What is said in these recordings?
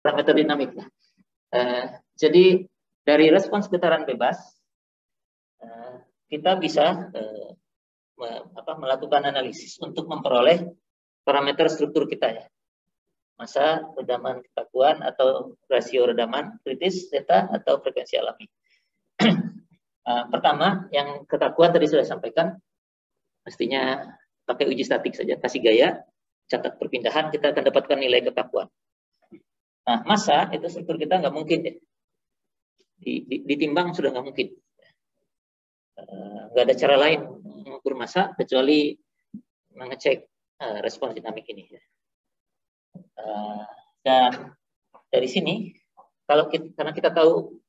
parameter dinamik. Jadi dari respons getaran bebas kita bisa melakukan analisis untuk memperoleh parameter struktur kita ya. Masa, redaman kekakuan atau rasio redaman kritis, zeta atau frekuensi alami. Pertama, yang kekakuan tadi sudah sampaikan, pastinya pakai uji statik saja, kasih gaya, catat perpindahan, kita akan dapatkan nilai kekakuan. Nah, massa itu struktur kita nggak mungkin ya. Ditimbang sudah nggak mungkin. Nggak ada cara lain mengukur massa kecuali mengecek respons dinamik ini. Dan dari sini, karena kita tahu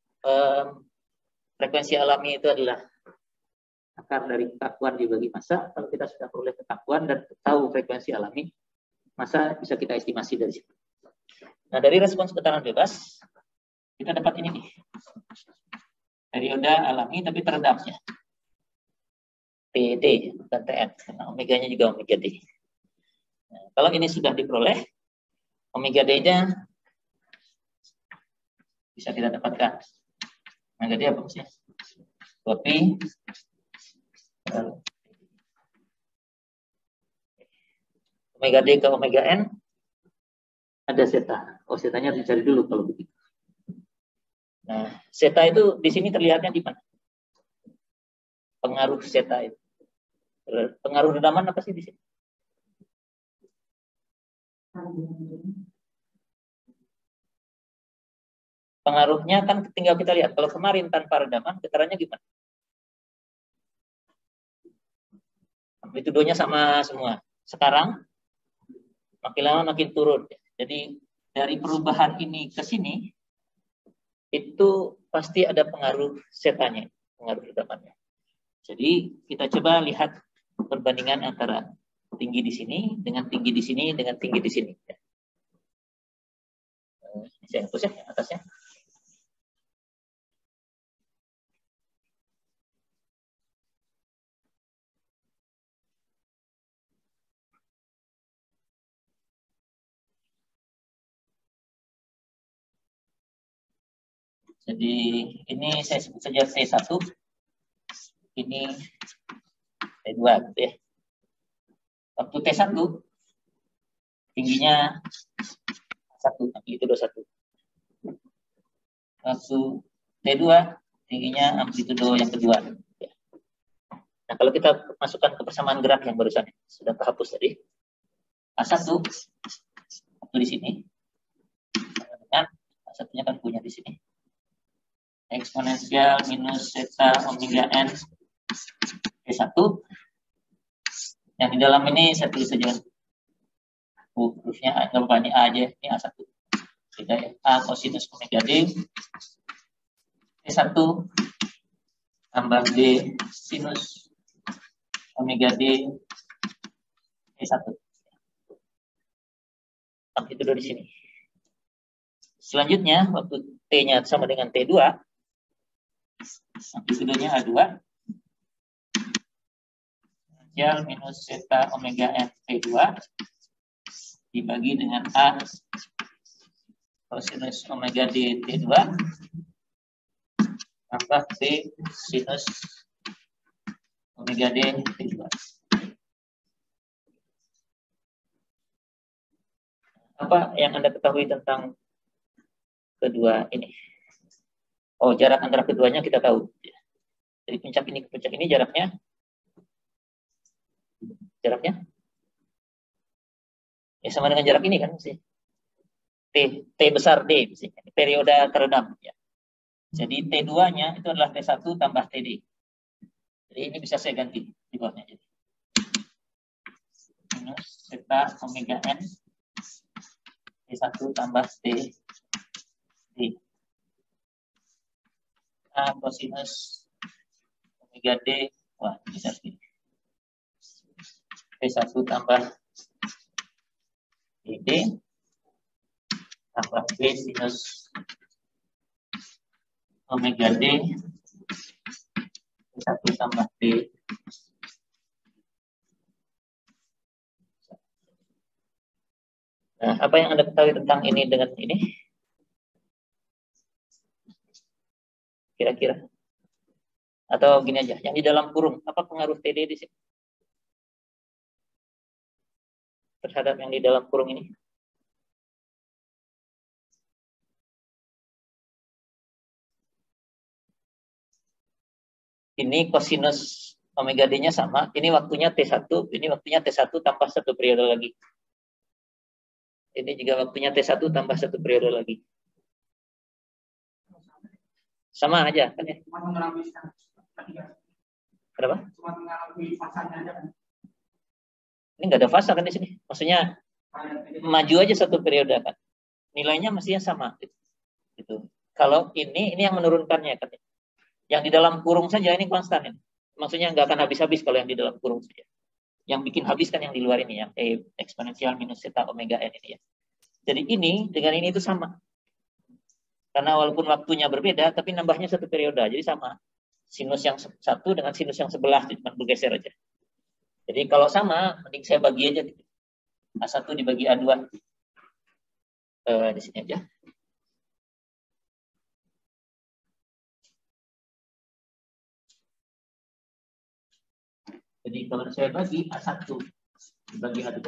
frekuensi alami itu adalah akar dari kekakuan dibagi massa, kalau kita sudah peroleh kekakuan dan tahu frekuensi alami, massa bisa kita estimasi dari situ. Nah, dari respons getaran bebas, kita dapat ini nih. Periode alami tapi teredamnya. TD bukan TN, karena omeganya juga omega D. Nah, kalau ini sudah diperoleh, omega D-nya bisa kita dapatkan. Omega D apa maksudnya? Kopi. Omega D ke omega N ada zeta. Oh, zetanya dicari dulu kalau begitu. Nah, zeta itu di sini terlihatnya di mana? Pengaruh zeta itu. Pengaruh redaman apa sih di sini? Pengaruhnya kan tinggal kita lihat. Kalau kemarin tanpa redaman, getarannya gimana? Amplitudonya sama semua. Sekarang makin lama makin turun. Jadi dari perubahan ini ke sini itu pasti ada pengaruh zetanya, pengaruh redamannya. Jadi kita coba lihat perbandingan antara tinggi di sini dengan tinggi di sini dengan tinggi di sini. Ini saya hapus ya atasnya. Jadi ini saya sebut saja T1, ini T2 gitu ya. Waktu T1 tingginya 1, amplitudo 1. Waktu T2 tingginya amplitudo yang kedua. Nah, kalau kita masukkan ke persamaan gerak yang barusan sudah terhapus tadi, A1 waktu di sini, dengan A1-nya kan punya di sini. Eksponensial minus zeta omega n T1. Yang di dalam ini saya tulis saja. Hurufnya nggak apa ini A aja, ini A1. Tidak ya. A kosinus omega D T1 tambah D sinus omega D T1. Amplitudo di sini. Selanjutnya waktu T-nya sama dengan T2, amplitudonya A2. Eksponensial minus zeta omega n T2 dibagi dengan A kosinus omega D T2 tambah D sinus omega D T2. Apa yang Anda ketahui tentang kedua ini? Oh, jarak antara keduanya kita tahu. Dari puncak ini ke puncak ini jaraknya ya sama dengan jarak ini kan sih. T besar D misalnya, periode teredam ya. Jadi T2-nya itu adalah T1 tambah TD. Jadi ini bisa saya ganti di bawahnya. Minus zeta omega n T1 tambah T D. A kosinus omega D, wah bisa segini. T1 tambah TD tambah B sinus omega D T1 tambah D. Nah, apa yang Anda ketahui tentang ini dengan ini? kira-kira? Atau gini aja, yang di dalam kurung, apa pengaruh TD di sini? Terhadap yang di dalam kurung ini? Ini kosinus omega D-nya sama, ini waktunya T1, ini waktunya T1 tambah 1 periode lagi. Ini juga waktunya T1 tambah 1 periode lagi. Sama aja kan ya? Kenapa? Ini nggak ada fasa kan di sini. Maksudnya maju aja 1 periode kan. Nilainya mestinya sama. Gitu. Kalau ini yang menurunkannya kan. Yang di dalam kurung saja ini konstan. Ya. Maksudnya nggak akan habis-habis kalau yang di dalam kurung saja. Yang bikin habis kan yang di luar ini ya, eksponensial minus zeta omega n ini ya. Jadi ini dengan ini itu sama. Karena walaupun waktunya berbeda, tapi nambahnya 1 periode, jadi sama. Sinus yang satu dengan sinus yang sebelah, cuma bergeser aja. Jadi kalau sama, mending saya bagi aja. A1 dibagi A2. Di sini aja. Jadi kalau saya bagi A1 dibagi A2,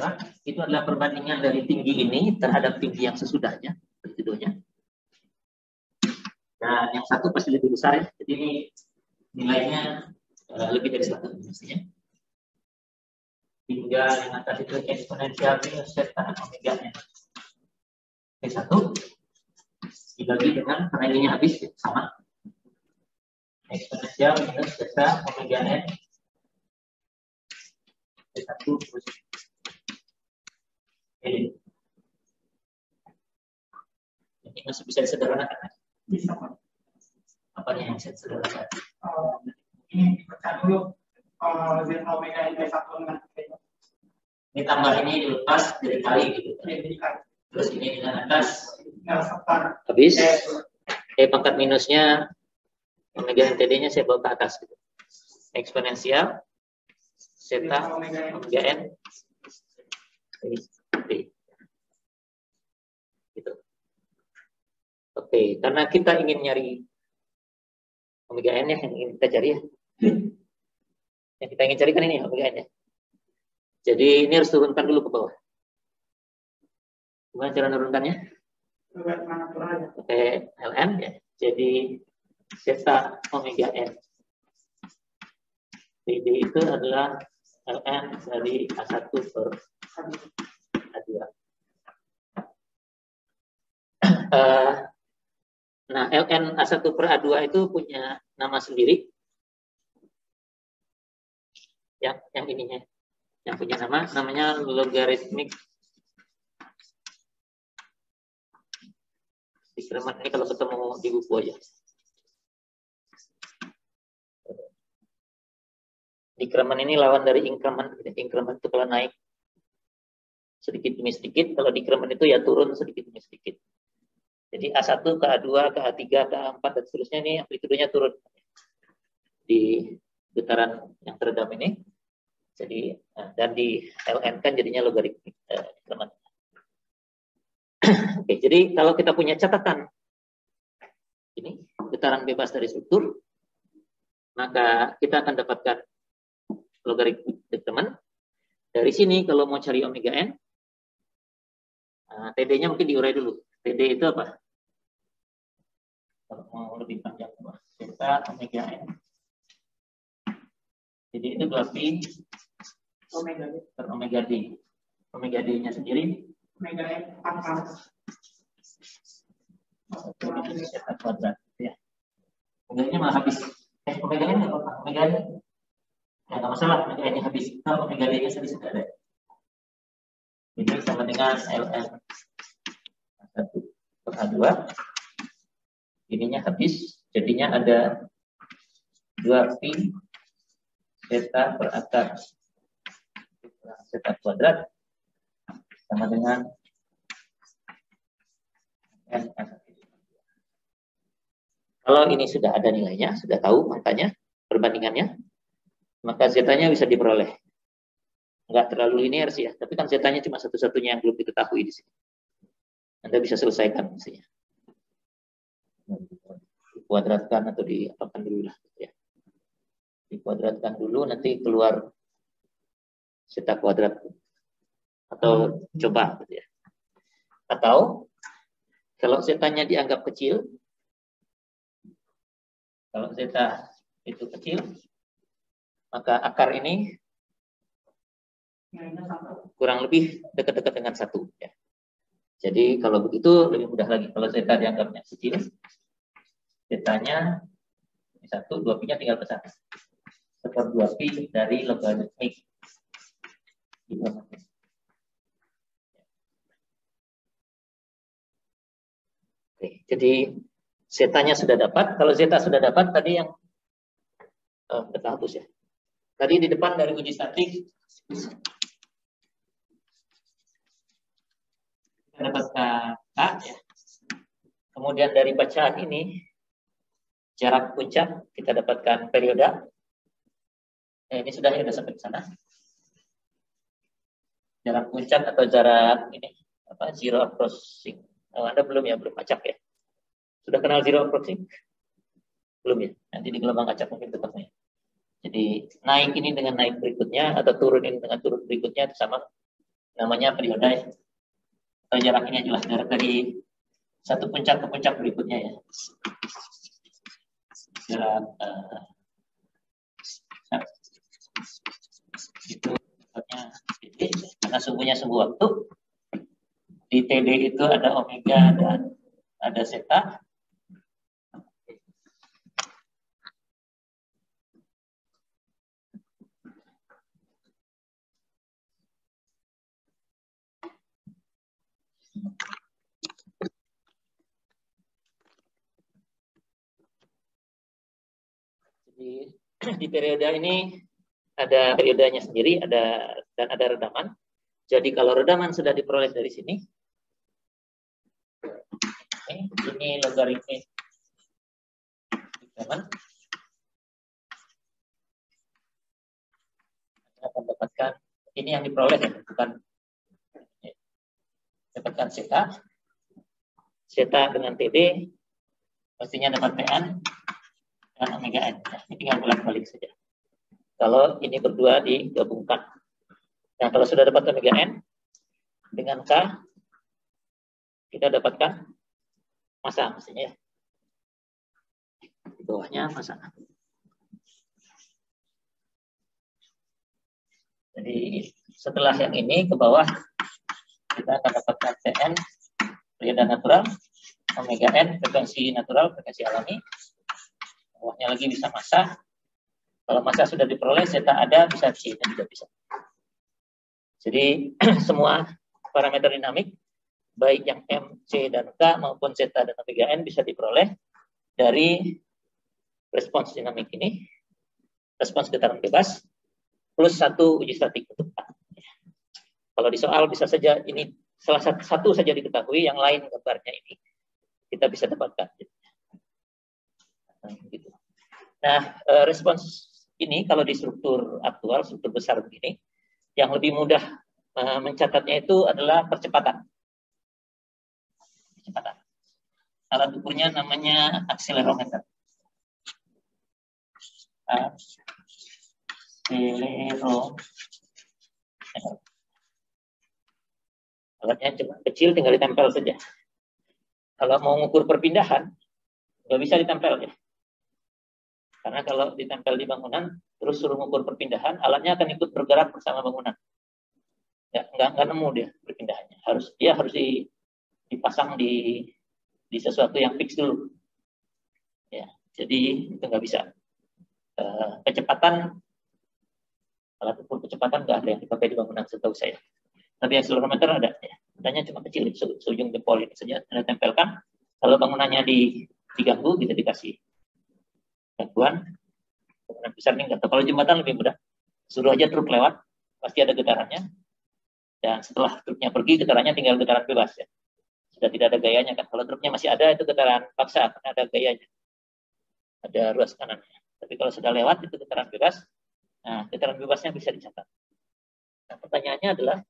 itu adalah perbandingan dari tinggi ini terhadap tinggi yang sesudahnya, judulnya. Dan yang satu pasti lebih besar ya, jadi ini nilainya lebih dari 1 mestinya. Hingga yang atas itu eksponensial minus zeta omega n. T1 dibagi dengan, karena ininya habis, sama. Eksponensial minus zeta omega n. T1 terus ini masih bisa disederhanakan. Bisa. Apa yang bisa disederhanakan? Ini dipecah dulu zeta omega n T1 dengan ini tambah ini dilepas dari kali gitu. Terus ini dengan atas habis. Pangkat minusnya omega n TD-nya saya bawa ke atas gitu. Eksponensial zeta omega n gitu. Oke, karena kita ingin nyari omega n ya, yang ingin kita cari ya. Yang kita ingin cari kan ini omega n ya. Jadi ini harus turunkan dulu ke bawah. Gimana cara menurunkannya? Oke, ln ya. Jadi zeta omega n TD itu adalah ln dari A1 per A2. Nah, ln A1 per A2 itu punya nama sendiri. Yang ininya. Yang punya namanya logaritmik increment. Ini kalau ketemu di buku aja. Decrement ini lawan dari increment. Increment itu kalau naik sedikit demi sedikit, kalau decrement itu ya turun sedikit demi sedikit. Jadi A1 ke A2 ke A3 ke A4 dan seterusnya ini amplitudenya turun di putaran yang teredam ini. Jadi dan di ln kan jadinya logaritmik increment. Oke, jadi kalau kita punya catatan ini getaran bebas dari struktur, maka kita akan dapatkan logaritmik increment. Dari sini kalau mau cari omega n, TD-nya mungkin diurai dulu. TD itu apa? Kalau mau lebih panjang, zeta omega n. Jadi itu 2pi per omega d. Omega d-nya sendiri omega n pangkat zeta kuadrat ya. Omega-nya malah habis. Omega n nggak apa-apa. Omega n ya nggak masalah. Omega n-nya habis. Kalau omega d-nya sendiri sudah ada. Ini sama dengan ln 1 per A2. Ininya habis. Jadinya ada 2pi zeta per akar zeta kuadrat sama dengan n. Kalau ini sudah ada nilainya, sudah tahu angkanya, perbandingannya, maka zetanya bisa diperoleh. Enggak terlalu linear sih ya, tapi kan zetanya cuma satu-satunya yang belum diketahui di sini. Anda bisa selesaikan mestinya. dikuadratkan atau diapakan dulu lah, gitu ya. Dikuadratkan dulu, nanti keluar zeta kuadrat, atau coba, gitu ya. Atau kalau zetanya dianggap kecil, kalau zeta itu kecil, maka akar ini kurang lebih dekat-dekat dengan 1. Ya. Jadi kalau begitu lebih mudah lagi. Kalau zeta dianggapnya kecil, zetanya 1, 2pi-nya tinggal ke 1. 1/2pi dari logaritmik. Oke, jadi zetanya sudah dapat. Kalau zeta sudah dapat, tadi yang kita hapus ya. Tadi di depan dari uji statik kita dapatkan K ya. Kemudian dari bacaan ini jarak puncak kita dapatkan perioda. Ini sudah sampai ke sana. Jarak puncak atau jarak ini apa? Zero approaching. Anda belum ya, belum acak ya. Sudah kenal zero approaching? Belum ya. Nanti di gelombang acak mungkin ketemu ya. Jadi naik ini dengan naik berikutnya atau turun ini dengan turun berikutnya itu sama, namanya perioda ya. Atau jarak ini adalah jarak dari satu puncak ke puncak berikutnya ya. Jarak itu sifatnya TD, karena sumbunya sumbu waktu. Di TD itu ada omega dan ada zeta. Jadi di periode ini ada periodenya sendiri, dan ada redaman. Jadi kalau redaman sudah diperoleh dari sini, ini logaritmik redaman, akan dapatkan ini yang diperoleh ya, bukan dapatkan zeta dengan TD, pastinya dapat PN dan omega n. Nah, ini tinggal bolak-balik saja. Kalau ini berdua digabungkan. Nah, kalau sudah dapat omega n dengan K, kita dapatkan massa, maksudnya. Di bawahnya massa. Jadi setelah yang ini ke bawah, kita akan dapatkan Tn, perioda natural, omega n, frekuensi natural, frekuensi alami. Bawahnya lagi bisa massa. Kalau massa sudah diperoleh, zeta ada, bisa C, dan tidak bisa. Jadi semua parameter dinamik, baik yang M, C, dan K, maupun zeta dan omega n bisa diperoleh dari respons dinamik ini, respons getaran bebas, plus 1 uji statik untuk K. Kalau di soal bisa saja ini salah satu saja diketahui, yang lain gambarnya ini kita bisa dapatkan. Nah, respons ini kalau di struktur aktual, struktur besar begini, yang lebih mudah mencatatnya itu adalah percepatan. Alat ukurnya namanya akselerometer. Alatnya cuma kecil, tinggal ditempel saja. Kalau mau mengukur perpindahan, nggak bisa ditempel ya. Karena kalau ditempel di bangunan, terus suruh mengukur perpindahan, alatnya akan ikut bergerak bersama bangunan. Ya, nggak nemu dia perpindahannya. Dia harus dipasang di sesuatu yang fix dulu. Ya, jadi itu nggak bisa. Kecepatan, alat ukur kecepatan nggak ada yang dipakai di bangunan setahu saya. Tapi akselerometer ada. Ya. Adanya cuma kecil, seujung jempol ini saja. Anda tempelkan. Kalau bangunannya diganggu, bisa dikasih gangguan. Bangunan besar ini nggak tahu. Kalau jembatan lebih mudah. Suruh aja truk lewat, pasti ada getarannya. Dan setelah truknya pergi, getarannya tinggal getaran bebas ya. Sudah tidak ada gayanya kan. Kalau truknya masih ada, itu getaran paksa, karena ada gayanya. Ada ruas kanannya. Tapi kalau sudah lewat, itu getaran bebas. Nah, getaran bebasnya bisa dicatat. Nah, pertanyaannya adalah,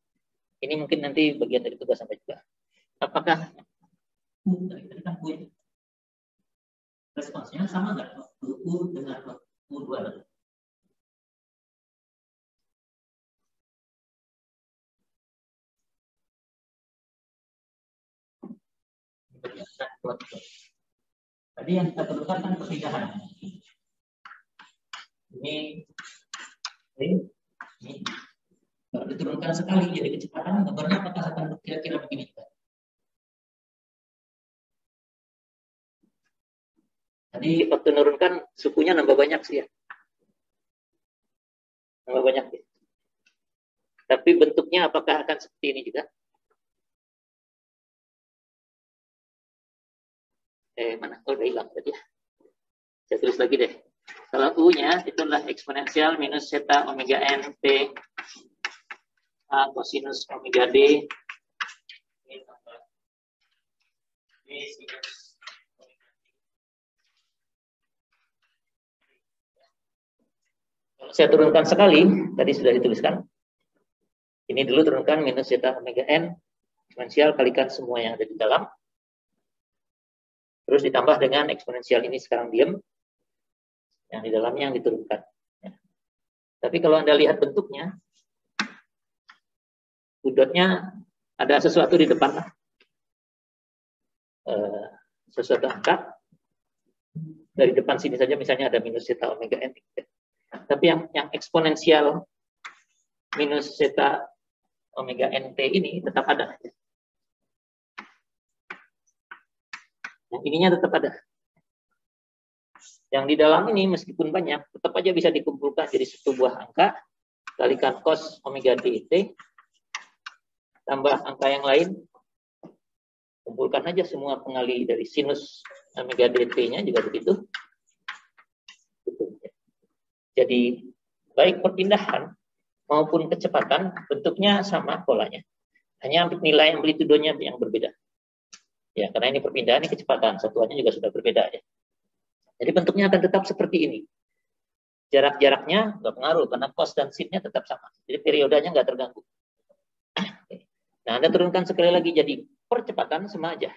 ini mungkin nanti bagian dari tugas sampai juga. Apakah responsnya sama nggak waktu U dengan waktu U2? Tadi yang kita perlukan kan perpindahan. Ini. Kalau diturunkan sekali jadi kecepatan, gambarnya apakah akan kira-kira begini? Tadi waktu menurunkan sukunya nambah banyak sih ya. Nambah banyak ya. Tapi bentuknya apakah akan seperti ini juga? Mana? Oh, udah hilang tadi ya. Saya tulis lagi deh. Kalau U-nya itu adalah eksponensial minus zeta omega n T A cosinus omega D Kalau saya turunkan sekali, tadi sudah dituliskan. Ini dulu turunkan minus zeta omega n eksponensial kalikan semua yang ada di dalam. Terus ditambah dengan eksponensial ini sekarang diam. Yang di dalamnya yang diturunkan. Ya. Tapi kalau Anda lihat bentuknya, udotnya ada sesuatu di depan. Sesuatu angka. Dari depan sini saja misalnya ada minus zeta omega n. Tapi yang eksponensial minus zeta omega nt ini tetap ada. Yang ininya tetap ada. Yang di dalam ini meskipun banyak, tetap aja bisa dikumpulkan jadi sebuah angka, kalikan cos omega dt, tambah angka yang lain, kumpulkan aja semua pengali dari sinus omega dt-nya juga begitu. Jadi baik perpindahan maupun kecepatan bentuknya sama polanya. Hanya nilai amplitudonya yang berbeda. Ya, karena ini perpindahan, ini kecepatan, satuannya juga sudah berbeda ya. Jadi bentuknya akan tetap seperti ini. Jarak-jaraknya nggak pengaruh karena cos dan sin-nya tetap sama. Jadi periodenya nggak terganggu. Nah, Anda turunkan sekali lagi jadi percepatan sama aja.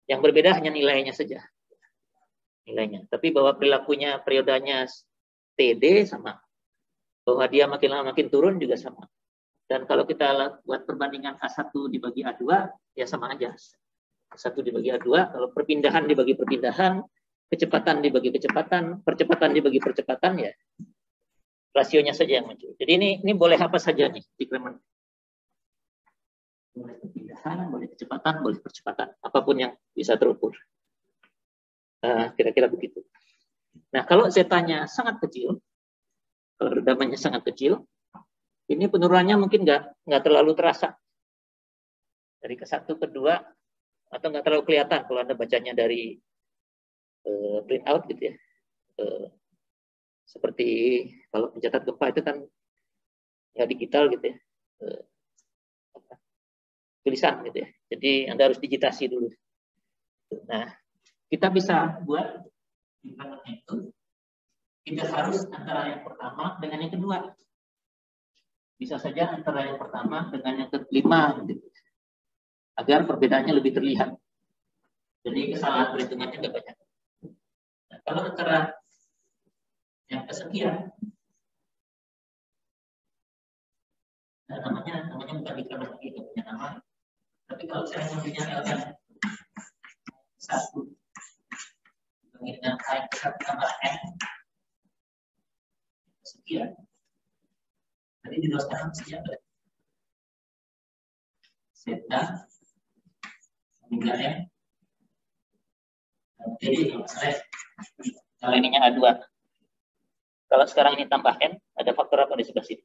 Yang berbeda hanya nilainya saja. Nilainya. Tapi bahwa perilakunya periodenya TD sama. Bahwa dia makin lama makin turun juga sama. Dan kalau kita buat perbandingan A1 dibagi A2, ya sama aja. A1 dibagi A2, kalau perpindahan dibagi perpindahan, kecepatan dibagi kecepatan, percepatan dibagi percepatan, ya rasionya saja yang muncul. Jadi ini boleh apa saja nih increment. Boleh perpindahan, boleh kecepatan, boleh percepatan, apapun yang bisa terukur. Kira-kira begitu. Nah, kalau zetanya sangat kecil, kalau redamannya sangat kecil, ini penurunannya mungkin nggak terlalu terasa. Dari ke 1 ke 2, atau nggak terlalu kelihatan kalau Anda bacanya dari print out gitu ya. Seperti kalau pencatat gempa itu kan nggak digital gitu ya. Tulisan gitu ya. Jadi Anda harus digitasi dulu. Nah, kita bisa buat itu tidak harus antara yang pertama dengan yang kedua. Bisa saja antara yang pertama dengan yang kelima gitu. Agar perbedaannya lebih terlihat. Jadi kesalahan perhitungannya nggak banyak. Nah, kalau antara yang kesekian, nah, namanya bukan increment lagi, itu punya nama. Tapi kalau saya mempunyai LN 1 dengan kali 1 tambah N sekian. Jadi di sekarang sekian berarti zeta omega N. Jadi kalau ininya A2. Kalau sekarang ini tambah N, ada faktor apa di sebelah sini?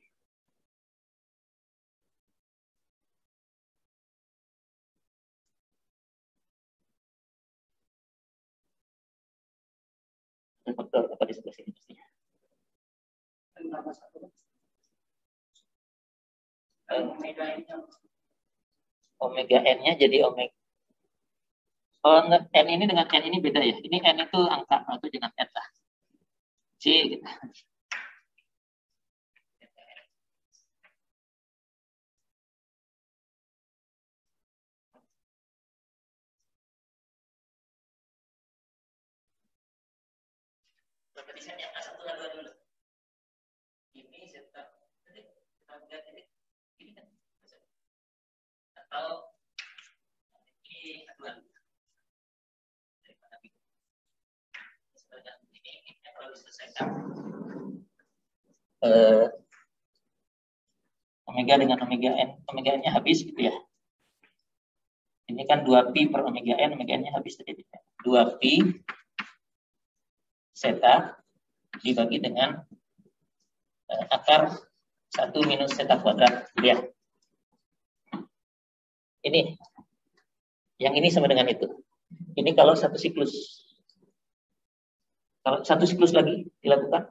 Ada faktor apa di sebelah sini pastinya? Omega N-nya jadi omega. Oh, N ini dengan N ini beda ya. Ini N itu angka, atau jangan N lah. C gitu. Berarti saya yang A1 A2 dulu. Ini zeta. Jadi kita lihat ini kan. Atau ini A2. Ini kalau diselesaikan omega dengan omega n-nya habis gitu ya. Ini kan 2pi per omega n-nya habis tadi. 2pi zeta dibagi dengan akar 1 minus zeta kuadrat. Ya. Ini. Yang ini sama dengan itu. Ini kalau satu siklus. Kalau satu siklus lagi dilakukan,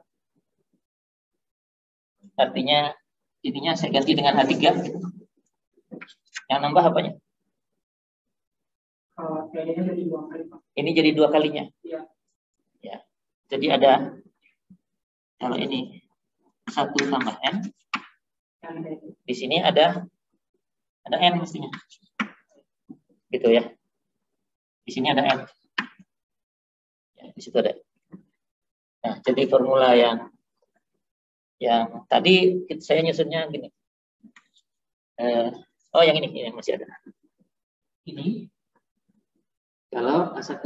artinya ininya saya ganti dengan H3. Yang nambah apanya? Ini jadi 2 kalinya. Ya. Ya. Jadi ada, kalau ini 1 tambah N, di sini ada N mestinya. Gitu ya. Di sini ada N. Ya, di situ ada. Nah, jadi formula yang tadi saya nyusunnya gini. Oh, yang ini yang masih ada. Ini kalau A1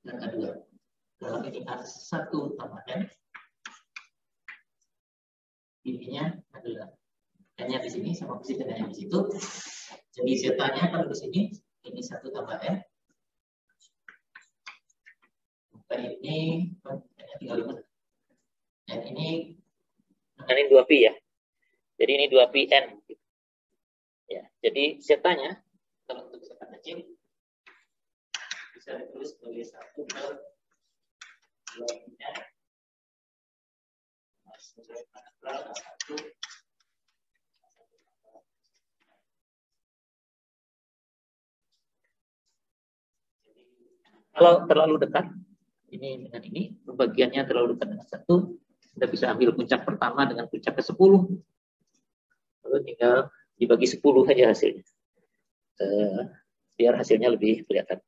dan A2. Kalau ini A1 tambah N, ininya adalah N-nya di sini sama posisi N-nya di situ. Jadi zeta-nya kalau di sini ini 1 tambah N. Dan ini tinggal di mana? Dan ini 2pi ya. Jadi ini 2pi N. Ya, jadi zeta-nya kalau untuk zeta kecil bisa ditulis sebagai 1 per 2pi N. Kalau terlalu dekat, ini dengan ini, pembagiannya terlalu dekat dengan 1, kita bisa ambil puncak pertama dengan puncak ke-10. Lalu tinggal dibagi 10 saja hasilnya. Biar hasilnya lebih kelihatan.